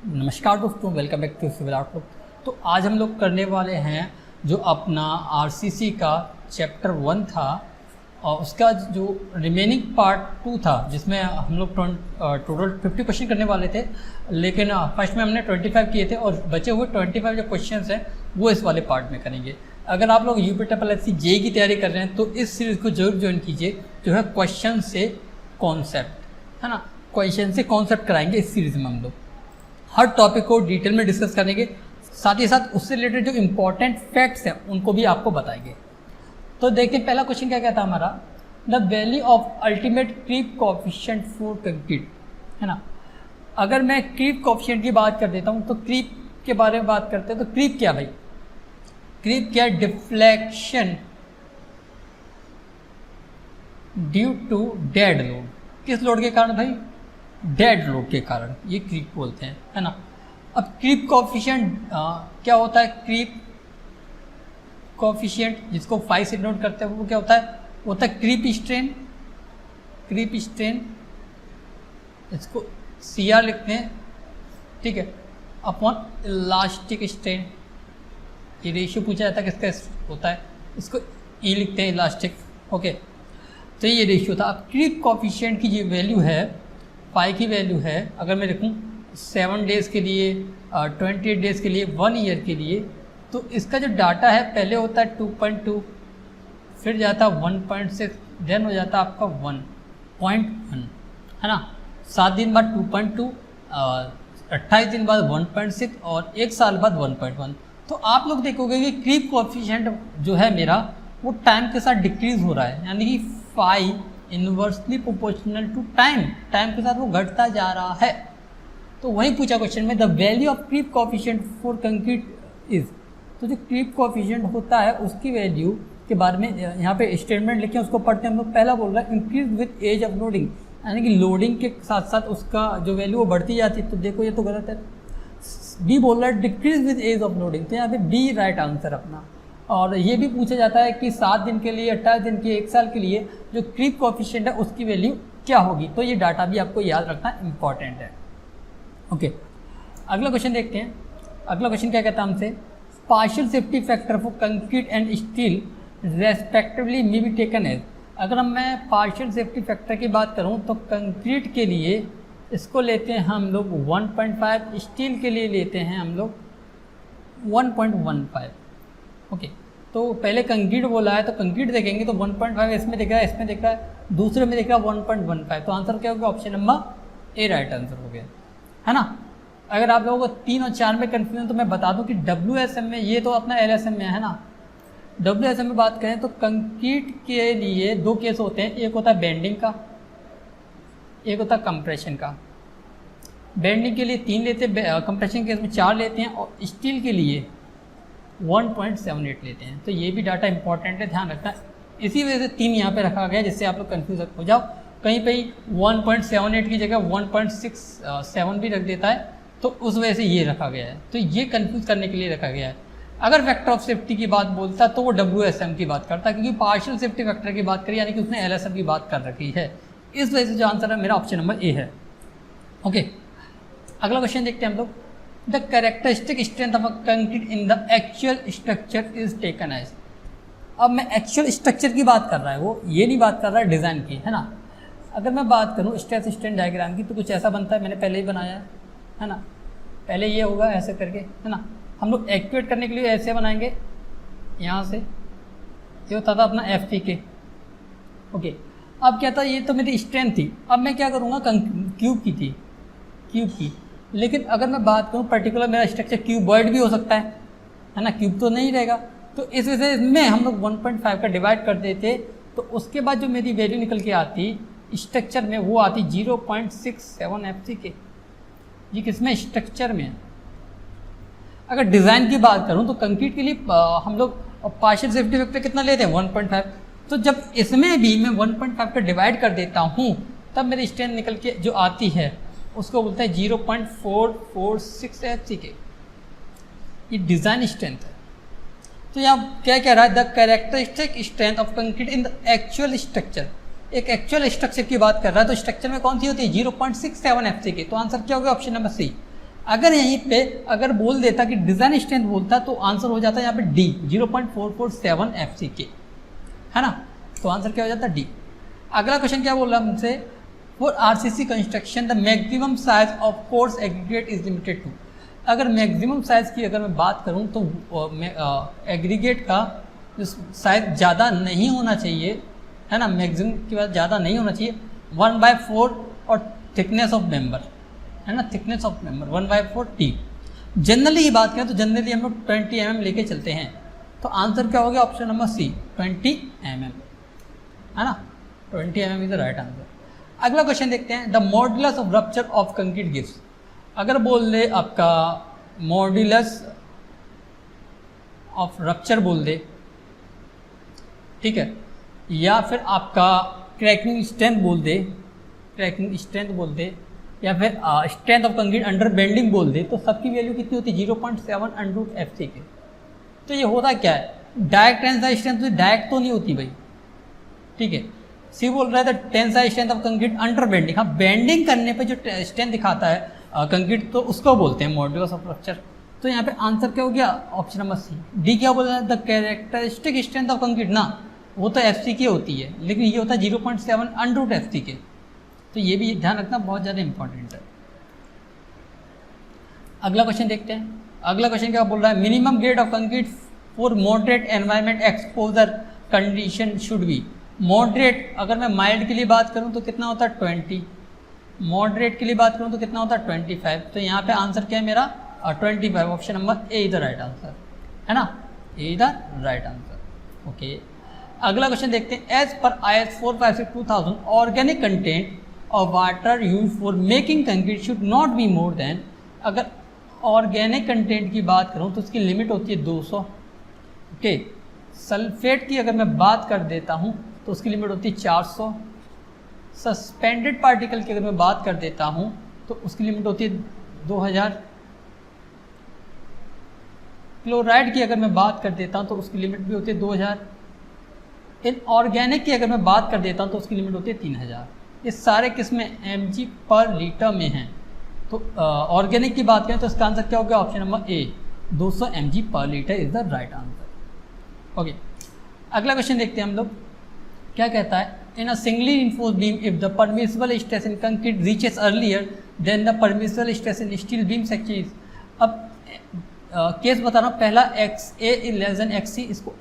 नमस्कार दोस्तों, welcome back to Civil Outlook. तो आज हम लोग करने वाले हैं जो अपना आरसीसी का चैप्टर 1 था और उसका जो रिमेनिंग पार्ट 2 था, जिसमें हम लोग टोटल 50 क्वेश्चन करने वाले थे, लेकिन फर्स्ट में हमने 25 किए थे और बचे हुए 25 जो क्वेश्चन हैं वो इस वाले पार्ट में करेंगे। अगर आप लोग यूपीएससी जेईई की तैयारी कर रहे हैं तो इस सीरीज़ को जरूर ज्वाइन कीजिए, जो है क्वेश्चन से कॉन्सेप्ट, है ना। क्वेश्चन से कॉन्सेप्ट कराएंगे इस सीरीज़ में। हम लोग हर टॉपिक को डिटेल में डिस्कस करेंगे, साथ ही साथ उससे रिलेटेड जो इम्पोर्टेंट फैक्ट्स हैं उनको भी आपको बताएंगे। तो देखिए पहला क्वेश्चन क्या कहता है हमारा, the value of ultimate creep coefficient for concrete, है ना। अगर मैं क्रीप कोएफिशिएंट की बात कर देता हूँ तो क्रीप के बारे में बात करते हैं। तो क्रीप क्या भाई, क्रीप क्या, deflection due to dead load. किस लोड के कारण भाई, डेड लोड के कारण, ये क्रीप बोलते हैं, है ना। अब क्रीप कोएफिशिएंट क्या होता है, क्रीप कोएफिशिएंट जिसको 5 से नोट करते हैं वो क्या होता है, होता है क्रीप स्ट्रेन। क्रीप स्ट्रेन इसको CR लिखते हैं, ठीक है, अपॉन इलास्टिक स्ट्रेन। ये रेशियो पूछा जाता है किसका होता है, इसको E लिखते हैं, इलास्टिक। ओके, तो ये रेशियो था। अब क्रीप कोएफिशिएंट की जो वैल्यू है, पाई की वैल्यू है, अगर मैं लिखूँ 7 डेज़ के लिए, 28 डेज़ के लिए, 1 ईयर के लिए, तो इसका जो डाटा है पहले होता है 2.2, फिर जाता है 1.6, देन हो जाता है आपका 1.1, है ना। 7 दिन बाद 2.2, 28 दिन बाद 1.6 और 1 साल बाद 1.1। तो आप लोग देखोगे कि क्रीप कोएफिशिएंट जो है मेरा वो टाइम के साथ डिक्रीज हो रहा है, यानी कि phi inversely proportional to time, time के साथ वो घटता जा रहा है। तो वही पूछा क्वेश्चन में, the value of creep coefficient for concrete is. तो जो क्रीप कोएफिशिएंट होता है उसकी वैल्यू के बारे में यहाँ पे स्टेटमेंट लिखे, उसको पढ़ते हैं हम लोग। पहला बोल रहा है increase with age of loading, यानी कि लोडिंग के साथ साथ उसका जो वैल्यू वो बढ़ती जाती है। तो देखो ये तो गलत है। बी बोल रहा है decrease with age of loading, तो यहाँ पे बी राइट आंसर अपना। और ये भी पूछा जाता है कि 7 दिन के लिए, 28 दिन के, 1 साल के लिए जो क्रीप कोएफिशिएंट है उसकी वैल्यू क्या होगी। तो ये डाटा भी आपको याद रखना इंपॉर्टेंट है। ओके, अगला क्वेश्चन देखते हैं। अगला क्वेश्चन क्या कहता है हमसे, partial safety factor for concrete and steel respectively may be taken as. अगर मैं पार्शियल सेफ्टी फैक्टर की बात करूं तो कंक्रीट के लिए इसको लेते हैं हम लोग 1.5, स्टील के लिए लेते हैं हम लोग 1.15। ओके, तो पहले कंक्रीट बोला है तो कंक्रीट देखेंगे तो 1.5 इसमें दिख रहा है, इसमें दिख रहा है, दूसरे में दिख रहा है 1.15। तो आंसर क्या होगा, ऑप्शन नंबर ए राइट आंसर हो गया, है ना। अगर आप लोगों को 3 और 4 में कन्फ्यूजन तो मैं बता दूं कि WSM में, ये तो अपना LSM में है ना, WSM में बात करें तो कंक्रीट के लिए 2 केस होते हैं, एक होता है बेंडिंग का, एक होता है कंप्रेशन का। बेंडिंग के लिए 3 लेते हैं, कंप्रेशन के केस में 4 लेते हैं, और स्टील के लिए 1.78 लेते हैं। तो ये भी डाटा इंपॉर्टेंट है, ध्यान रखना। इसी वजह से 3 यहाँ पे रखा गया जिससे आप लोग कन्फ्यूज हो जाओ। कहीं पे 1.78 की जगह 1.67 भी रख देता है, तो उस वजह से ये रखा गया है। तो ये कन्फ्यूज करने के लिए रखा गया है। अगर फैक्टर ऑफ सेफ्टी की बात बोलता तो वो WSM की बात करता, क्योंकि पार्शियल सेफ्टी फैक्टर की बात करी, यानी कि उसने LSM की बात कर रखी है। इस वजह से जो आंसर है मेरा ऑप्शन नंबर ए है। ओके, अगला क्वेश्चन देखते हैं हम लोग। The characteristic strength of a concrete in the actual structure is taken as. अब मैं एक्चुअल स्ट्रक्चर की बात कर रहा है, वो ये नहीं बात कर रहा है डिज़ाइन की, है ना। अगर मैं बात करूँ स्ट्रेस स्ट्रेन डायग्राम की तो कुछ ऐसा बनता है, मैंने पहले ही बनाया है ना। पहले ये होगा ऐसे करके, है ना। हम लोग एक्टिवेट करने के लिए ऐसे बनाएंगे, यहाँ से ये होता था अपना FPK। ओके, अब क्या था, ये तो मेरी स्ट्रेंथ थी। अब मैं क्या करूँगा, क्यूब की थी, क्यूब की। लेकिन अगर मैं बात करूँ पर्टिकुलर मेरा स्ट्रक्चर क्यूबॉइड भी हो सकता है ना, क्यूब तो नहीं रहेगा। तो इस वजह से में हम लोग 1.5 का डिवाइड कर देते, तो उसके बाद जो मेरी वैल्यू निकल के आती स्ट्रक्चर में, वो आती 0.67 FCK। ये किसमें, स्ट्रक्चर में। अगर डिज़ाइन की बात करूँ तो कंक्रीट के लिए हम लोग पार्शियल सेफ्टी फैक्टर कितना लेते हैं, 1.5। तो जब इसमें भी मैं 1.5 का डिवाइड कर देता हूँ तब मेरी स्ट्रेंथ निकल के जो आती है उसको बोलते हैं 0.446 FCK। ये डिज़ाइन स्ट्रेंथ है। तो यहाँ क्या कह रहा है, the characteristic strength of concrete in the actual structure. एक एक्चुअल स्ट्रक्चर की बात कर रहा है, तो स्ट्रक्चर में कौन सी होती है, 0.67 FCK। तो आंसर क्या होगा, ऑप्शन नंबर सी। अगर यहीं पे अगर बोल देता कि डिज़ाइन स्ट्रेंथ बोलता तो आंसर हो जाता है यहाँ पे डी 0.447 FCK, है ना। तो आंसर क्या हो जाता है डी। अगला क्वेश्चन क्या बोल रहा है हमसे, for RCC construction the maximum size of coarse aggregate is limited to. अगर मैक्सिमम साइज की अगर मैं बात करूँ तो एग्रीगेट का जो साइज ज़्यादा नहीं होना चाहिए, है ना, मैक्सिमम की बात ज़्यादा नहीं होना चाहिए 1/4 और थिकनेस ऑफ मेंबर, है ना, thickness of member 1/4 T। Generally की बात करें तो जनरली हम लोग 20 mm लेके चलते हैं, तो आंसर क्या हो गया ऑप्शन नंबर सी 20 mm, है ना, 20 mm is the right answer. अगला क्वेश्चन देखते हैं, the modulus of rupture of concrete gives. अगर बोल दे आपका मॉड्यूलस ऑफ रप्चर बोल दे, ठीक है, या फिर आपका क्रैकिंग स्ट्रेंथ बोल दे, क्रैकिंग स्ट्रेंथ बोल दे, या फिर strength of concrete under bending बोल दे, तो सबकी वैल्यू कितनी होती है 0.7 √ FCK। तो ये होता क्या है, डायरेक्ट टेंसाइल स्ट्रेंथ तो डायरेक्ट तो नहीं होती भाई, ठीक है। सी बोल रहा है the tensile strength of concrete under bending, हाँ बेंडिंग करने पे जो स्ट्रेंथ दिखाता है कंक्रीट तो उसको बोलते हैं मॉड्यूलस ऑफ रप्चर। तो यहाँ पे आंसर क्या हो गया ऑप्शन नंबर सी। डी क्या बोल रहा है, the characteristic strength of concrete ना, वो तो FCK होती है, लेकिन ये होता है 0.7 √ FCK। तो ये भी ध्यान रखना बहुत ज़्यादा इंपॉर्टेंट है। अगला क्वेश्चन देखते हैं। अगला क्वेश्चन क्या बोल रहा है, minimum grade of concrete for moderate environment exposure condition should be. Moderate अगर मैं माइल्ड के लिए बात करूं तो कितना होता है 20, मॉडरेट के लिए बात करूं तो कितना होता है 25। तो यहाँ पे आंसर क्या है मेरा 25, option number A is the right answer, है ना, A is the right answer. Okay, अगला क्वेश्चन देखते हैं, as per IS 456/2000 organic content और water use for making concrete should not be more than. अगर ऑर्गेनिक कंटेंट की बात करूं तो उसकी लिमिट होती है 200। ओके, सल्फेट की अगर मैं बात कर देता हूं तो उसकी लिमिट होती है 400। सस्पेंडेड पार्टिकल की अगर मैं बात कर देता हूं तो उसकी लिमिट होती है 2000। क्लोराइड की अगर मैं बात कर देता हूं तो उसकी लिमिट भी होती है 2000। इन ऑर्गेनिक की अगर मैं बात कर देता हूं तो उसकी लिमिट होती है 3000। ये सारे किसमें mg/लीटर में हैं। तो ऑर्गेनिक की बात करें तो इसका आंसर क्या होगा ऑप्शन नंबर ए 200 mg/लीटर is the right answer. Okay, अगला क्वेश्चन देखते हैं हम लोग, क्या कहता है, in a singly reinforced beam if the permissible stress in concrete reaches earlier than the permissible stress in steel beam section. अब केस बता रहा हूँ, पहला XA is less than XC, इसको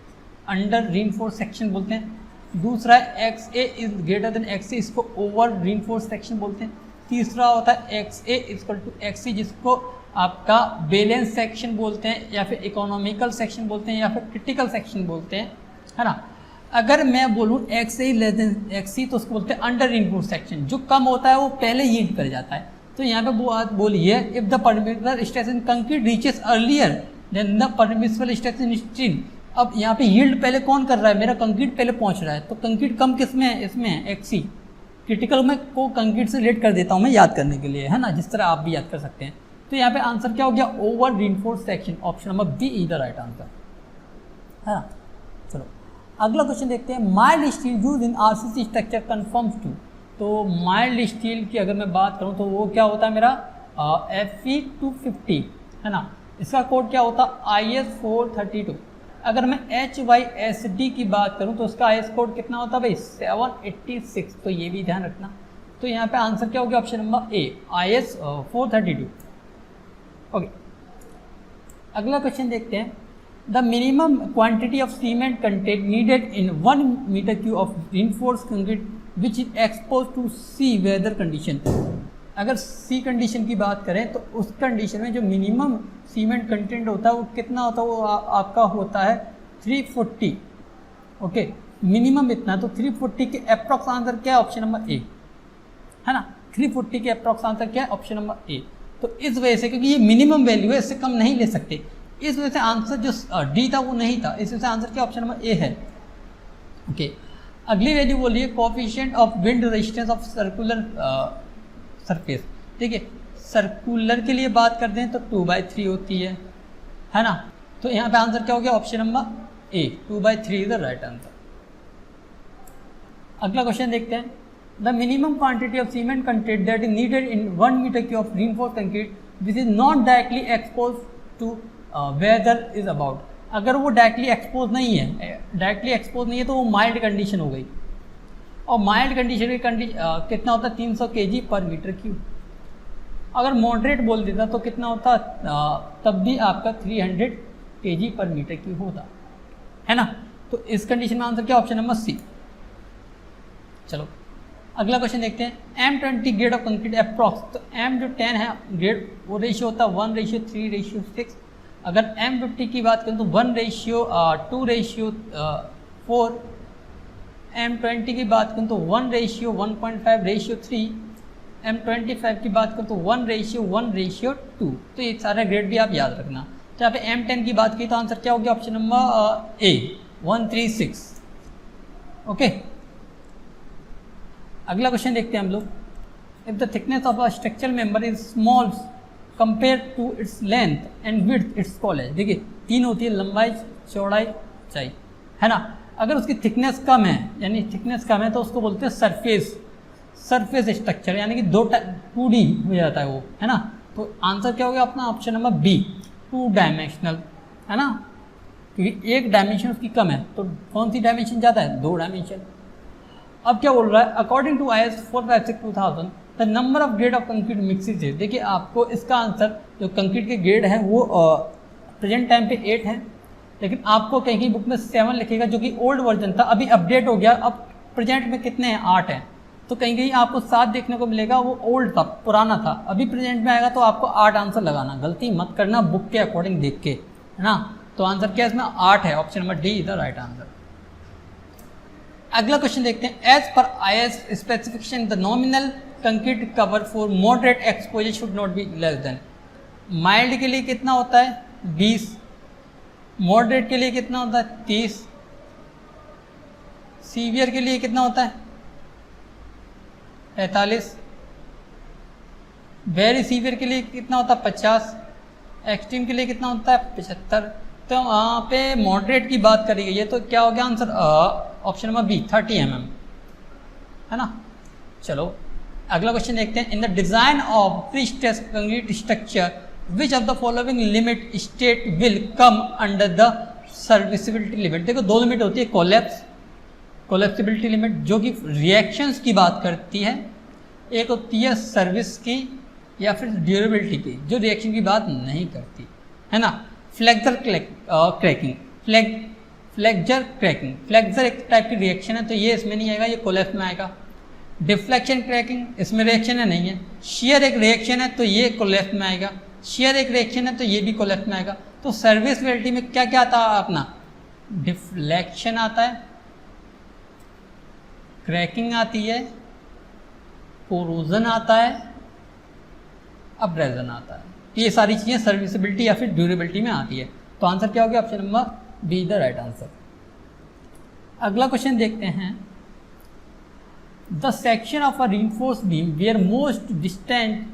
अंडर रीइंफोर्स सेक्शन बोलते हैं। दूसरा XA is greater than XC, इसको ओवर रीइंफोर्स सेक्शन बोलते हैं। तीसरा होता है XA इक्वल टू XC, जिसको आपका बैलेंस सेक्शन बोलते हैं, या फिर इकोनॉमिकल सेक्शन बोलते हैं, या फिर क्रिटिकल सेक्शन बोलते हैं, है ना। अगर मैं बोलूँ XA लेस देन XC तो उसको बोलते हैं अंडर रीइंफोर्स सेक्शन। जो कम होता है वो पहले यील्ड कर जाता है। तो यहाँ पे वो बात बोली है, if the permissible stress in concrete reaches earlier than the permissible stress in steel. अब यहाँ पे यील्ड पहले कौन कर रहा है, मेरा कंक्रीट पहले पहुँच रहा है, तो कंक्रीट कम किस में है, इसमें है XC। क्रिटिकल में को कंक्रीट से रिलेट कर देता हूँ मैं याद करने के लिए, है ना, जिस तरह आप भी याद कर सकते हैं। तो यहाँ पे आंसर क्या हो गया, over reinforce section, option number B is the right answer, है ना। चलो अगला क्वेश्चन देखते हैं, mild steel use in RCC structure conforms to. तो माइल्ड स्टील की अगर मैं बात करूँ तो वो क्या होता है मेरा Fe250, है ना। इसका कोड क्या होता है IS 432। अगर मैं HYSD की बात करूं तो उसका IS कोड कितना होता है भाई 786। तो ये भी ध्यान रखना। तो यहाँ पे आंसर क्या हो गया option number A IS 432। Okay, अगला क्वेश्चन देखते हैं, the minimum quantity of cement content needed in 1 metre cube of reinforced concrete which is expose to sea weather condition. अगर सी कंडीशन की बात करें तो उस कंडीशन में जो मिनिमम सीमेंट कंटेंट होता है वो कितना होता है, वो आपका होता है 340। ओके, मिनिमम इतना, तो 340 के अप्रॉक्स आंसर क्या है ऑप्शन नंबर ए, है ना। 340 के अप्रॉक्स आंसर क्या है ऑप्शन नंबर ए। तो इस वजह से, क्योंकि ये मिनिमम वैल्यू है, इससे कम नहीं ले सकते, इस वजह से आंसर जो डी था वो नहीं था, इस वजह से आंसर क्या ऑप्शन नंबर ए है। ओके, अगली वैल्यू बोलिए coefficient of wind resistance of circular surface. ठीक है, सर्कुलर के लिए बात करते हैं तो 2/3 होती है ना। तो यहाँ पे आंसर क्या हो गया option number A 2/3 is the right answer. अगला क्वेश्चन देखते हैं, the minimum quantity of cement content that is needed in 1 metre cube of reinforced concrete which is not directly expose to weather is about. अगर वो directly expose नहीं है तो वो mild condition हो गई, और माइल्ड कंडीशन कितना होता है 300 kg पर मीटर क्यूब। अगर मॉडरेट बोल देता तो कितना होता, तब भी आपका 300 kg पर मीटर क्यूब होता है ना। तो इस कंडीशन में आंसर क्या, ऑप्शन नंबर सी। चलो अगला क्वेश्चन देखते हैं। M20 grade of concrete approx, तो M जो 10 है ग्रेड वो रेशियो होता है 1:3:6। अगर M50 की बात करें तो 1:2:4। M20 की बात करें तो 1:1.5:3। M25 की बात करें तो 1:1:2। तो ये सारे ग्रेड भी आप याद रखना। तो यहाँ पे M10 की बात की तो आंसर क्या हो गया, ऑप्शन नंबर ए 136। ओके, अगला क्वेश्चन देखते हैं हम लोग। If the thickness of a structural member is small compare to its length and width it's called है। देखिए 3 होती है, लंबाई, चौड़ाई, ऊंचाई, है ना। अगर उसकी थिकनेस कम है, यानी थिकनेस कम है, तो उसको बोलते हैं सरफेस स्ट्रक्चर, यानी कि 2D हो जाता है वो, है ना। तो आंसर क्या हो गया अपना, ऑप्शन नंबर बी 2 डायमेंशनल, है ना, क्योंकि एक डायमेंशन उसकी कम है। तो कौन सी डायमेंशन ज़्यादा है, 2 डायमेंशन। अब क्या बोल रहा है, according to IS 456/2000 the number of grade of concrete mixes है। देखिए आपको इसका आंसर जो कंक्रीट के ग्रेड है वो प्रेजेंट टाइम पे 8 है, लेकिन आपको कहीं की बुक में 7 लिखेगा, जो कि ओल्ड वर्जन था, अभी अपडेट हो गया, अब प्रेजेंट में कितने हैं, 8 हैं। तो कहीं कहीं आपको 7 देखने को मिलेगा, वो ओल्ड था, पुराना था। अभी प्रेजेंट में आएगा तो आपको 8 आंसर लगाना, गलती मत करना बुक के अकॉर्डिंग देख के, है ना। तो आंसर क्या है इसमें, 8 है, option number D is the right answer. अगला क्वेश्चन देखते हैं। As per IS specification the nominal concrete cover for moderate exposure should not be less than. Mild के लिए कितना होता है 20, मॉडरेट के लिए कितना होता है 30, सीवियर के लिए कितना होता है 45, वेरी सीवियर के लिए कितना होता है 50, एक्सट्रीम के लिए कितना होता है 75। तो वहाँ पे मॉडरेट की बात करी गई है, तो क्या हो गया answer, option number B 30 mm, है ना। चलो अगला क्वेश्चन देखते हैं। In the design of prestressed concrete structure which of the following limit state will come under the serviceability limit. देखो 2 लिमिट होती है, कोलैप्सिबिलिटी लिमिट जो कि रिएक्शंस की बात करती है, एक होती है सर्विस की या फिर ड्यूरेबिलिटी की जो रिएक्शन की बात नहीं करती, है ना। Flexor cracking, flexor cracking, flexor एक टाइप की रिएक्शन है, तो ये इसमें नहीं आएगा, ये कोलैप्स में आएगा। डिफ्लेक्शन क्रैकिंग, इसमें रिएक्शन है नहीं है। शेयर एक रिएक्शन है, तो ये कोलैप्स में आएगा। शेयर एक रिएक्शन है, तो ये भी कोलैप्स में आएगा। तो सर्विसिबिलिटी में क्या क्या आता है अपना, डिफ्लेक्शन आता है, क्रैकिंग आती है, कोरोजन आता है, अब्रेजन आता है। ये सारी चीज़ें सर्विसिबिलिटी या फिर ड्यूरेबिलिटी में आती है। तो आंसर क्या हो गया, option number B the right answer. अगला क्वेश्चन देखते हैं। The section of a reinforced beam where most distant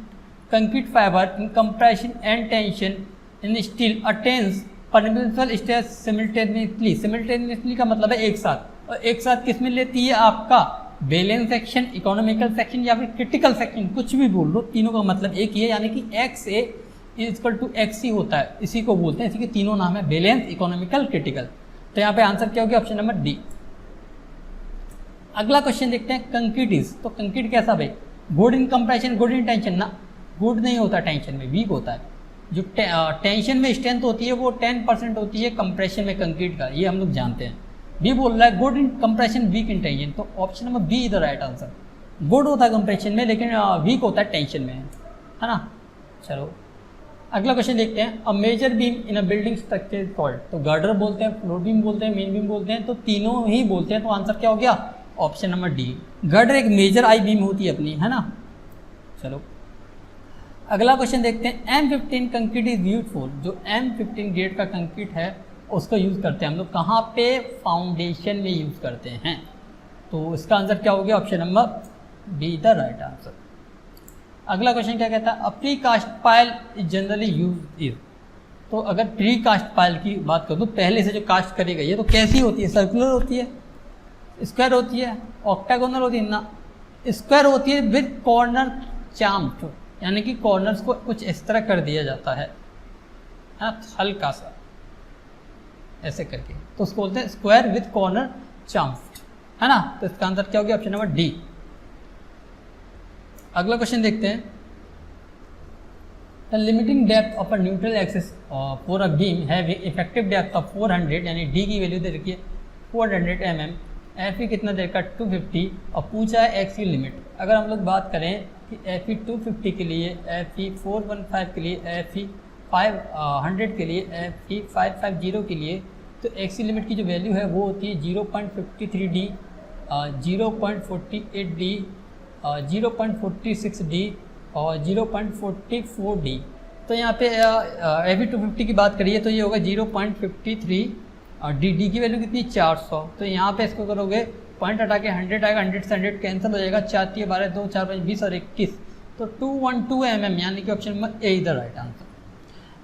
concrete fibre in compression and tension in steel attains permissible stress simultaneously. Simultaneously का मतलब है एक साथ, और एक साथ किस में लेती है, आपका बैलेंस सेक्शन, इकोनॉमिकल सेक्शन या फिर क्रिटिकल सेक्शन, कुछ भी बोल लो, तीनों का मतलब एक ही है, यानी कि XA = XC होता है, इसी को बोलते हैं। इसी के तीनों नाम है, बैलेंस, इकोनॉमिकल, क्रिटिकल। तो यहाँ पे आंसर क्या हो गया, ऑप्शन नंबर डी। अगला क्वेश्चन देखते हैं। कंक्रीट इज, तो कंक्रीट कैसा भाई, good in compression, good in tension ना, गुड नहीं होता टेंशन में, वीक होता है। जो टेंशन में स्ट्रेंथ होती है वो 10% होती है कंप्रेशन में कंक्रीट का, ये हम लोग जानते हैं। बी बोल रहा है good in compression, weak in tension, तो option number B is the right answer. Good होता है कंप्रेशन में, लेकिन वीक होता है टेंशन में, है ना। चलो अगला क्वेश्चन देखते हैं। A major beam in a building structure is called, तो गर्डर बोलते हैं, फ्लोर बीम बोलते हैं, मेन बीम बोलते हैं, तो तीनों ही बोलते हैं। तो आंसर क्या हो गया, ऑप्शन नंबर डी। गर्डर एक मेजर आई बीम होती है अपनी, है ना। चलो अगला क्वेश्चन देखते हैं। M15 concrete is use for, जो M15 ग्रेड का कंक्रीट है उसको यूज़ करते हैं हम लोग कहाँ पे, फाउंडेशन में यूज़ करते हैं। तो इसका आंसर क्या हो गया, option number B the right answer. अगला क्वेश्चन क्या कहता है। A precast pile is generally used is, तो अगर प्री कास्ट पाइल की बात करूँ तो पहले से जो कास्ट करी गई है तो कैसी होती है, सर्कुलर होती है, स्क्वायर होती है, ऑक्टागोनल होती है ना, स्क्वायर होती है विद कॉर्नर चाम, यानी कि कॉर्नर्स को कुछ इस तरह कर दिया जाता है, हल्का सा ऐसे करके, तो उसको बोलते हैं स्क्वायर विथ कॉर्नर चाम्फ, है ना। तो इसका आंसर क्या होगा, ऑप्शन नंबर डी। अगला क्वेश्चन देखते हैं। The limiting depth of a neutral axis for a beam having effective depth of 400, यानी डी की वैल्यू दे रखी है 400 mm, एफ ई कितना देर का 250, और पूछा है एक्स की लिमिट। अगर हम लोग बात करें कि एफ ई 250 के लिए, एफ ई 415 के लिए, एफ ई 500 के लिए, एफ ई 550 के लिए, तो एक्स की लिमिट की जो वैल्यू है वो होती है 0.53 डी, 0.48 डी, 0.46 डी और 0.44 डी। तो यहाँ पे एफ ई 250 की बात करिए तो ये होगा 0.53 और डी की वैल्यू कितनी 400। तो यहाँ पे इसको करोगे पॉइंट हटा के 100 आएगा, 100 से 100 कैंसिल हो जाएगा, 4 3 12 2 4 5 20 और 21, तो 212 mm, यानी कि option number A is the right answer.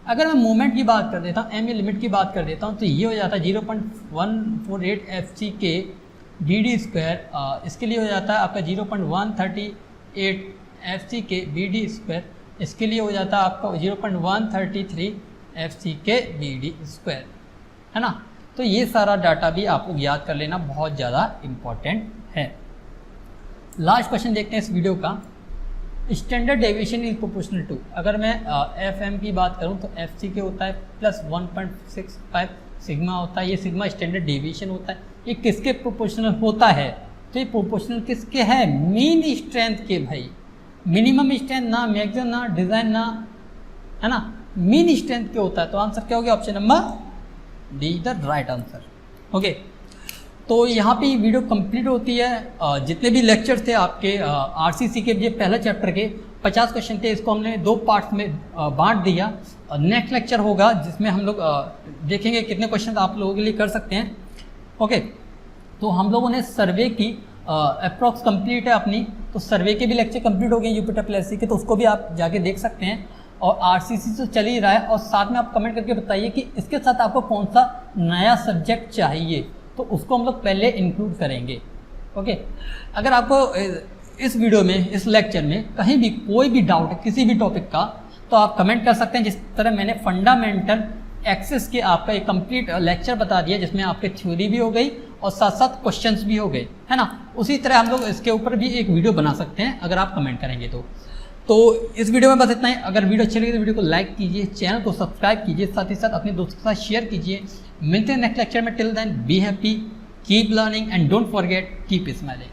अगर मैं मूवमेंट की बात कर देता हूँ, एम ए लिमिट की बात कर देता हूँ, तो ये हो जाता है 0.148 एफ सी के डी डी स्क्वायर, इसके लिए हो जाता है आपका 0.138 एफ सी के बी डी स्क्वायर, इसके लिए हो जाता है आपका 0.133 एफ सी के बी डी स्क्वायर, है ना। तो ये सारा डाटा भी आप लोग याद कर लेना, बहुत ज़्यादा इम्पॉर्टेंट है। लास्ट क्वेश्चन देखते हैं इस वीडियो का। Standard deviation is proportional to, अगर मैं एफ एम की बात करूं तो एफ सी के होता है प्लस 1.65 सिग्मा होता है, ये सिग्मा स्टैंडर्ड डेविएशन होता है। ये किसके प्रोपोर्शनल होता है, तो ये प्रोपोर्शनल किसके है, मीन स्ट्रेंथ के भाई, मिनिमम स्ट्रेंथ ना, मैक्सिमम ना, डिज़ाइन ना, है ना, मीन स्ट्रेंथ के होता है। तो आंसर क्या हो गया, option number D the right answer. Okay, तो यहाँ पे वीडियो कंप्लीट होती है। जितने भी लेक्चर्स थे आपके आरसीसी के, ये पहला चैप्टर के 50 क्वेश्चन थे, इसको हमने 2 पार्ट्स में बांट दिया। नेक्स्ट लेक्चर होगा जिसमें हम लोग देखेंगे कितने क्वेश्चन आप लोगों के लिए कर सकते हैं। ओके, तो हम लोगों ने सर्वे की अप्रॉक्स कंप्लीट है अपनी, तो सर्वे के भी लेक्चर कंप्लीट हो गए यूपिटर प्लस के, तो उसको भी आप जाके देख सकते हैं। और आरसीसी तो चल ही रहा है, और साथ में आप कमेंट करके बताइए कि इसके साथ आपको कौन सा नया सब्जेक्ट चाहिए, तो उसको हम लोग पहले इंक्लूड करेंगे। ओके, अगर आपको इस वीडियो में, इस लेक्चर में कहीं भी कोई भी डाउट है किसी भी टॉपिक का, तो आप कमेंट कर सकते हैं। जिस तरह मैंने फंडामेंटल एक्सेस के आपका एक कंप्लीट लेक्चर बता दिया, जिसमें आपके थ्योरी भी हो गई और साथ साथ क्वेश्चंस भी हो गए, है ना। उसी तरह हम लोग इसके ऊपर भी एक वीडियो बना सकते हैं अगर आप कमेंट करेंगे तो इस वीडियो में बस इतना ही। अगर वीडियो अच्छी लगी तो वीडियो को लाइक कीजिए, चैनल को सब्सक्राइब कीजिए, साथ ही साथ अपने दोस्तों के साथ शेयर कीजिए। मिलते हैं नेक्स्ट लेक्चर में। Till then be happy, keep learning and don't forget keep smiling.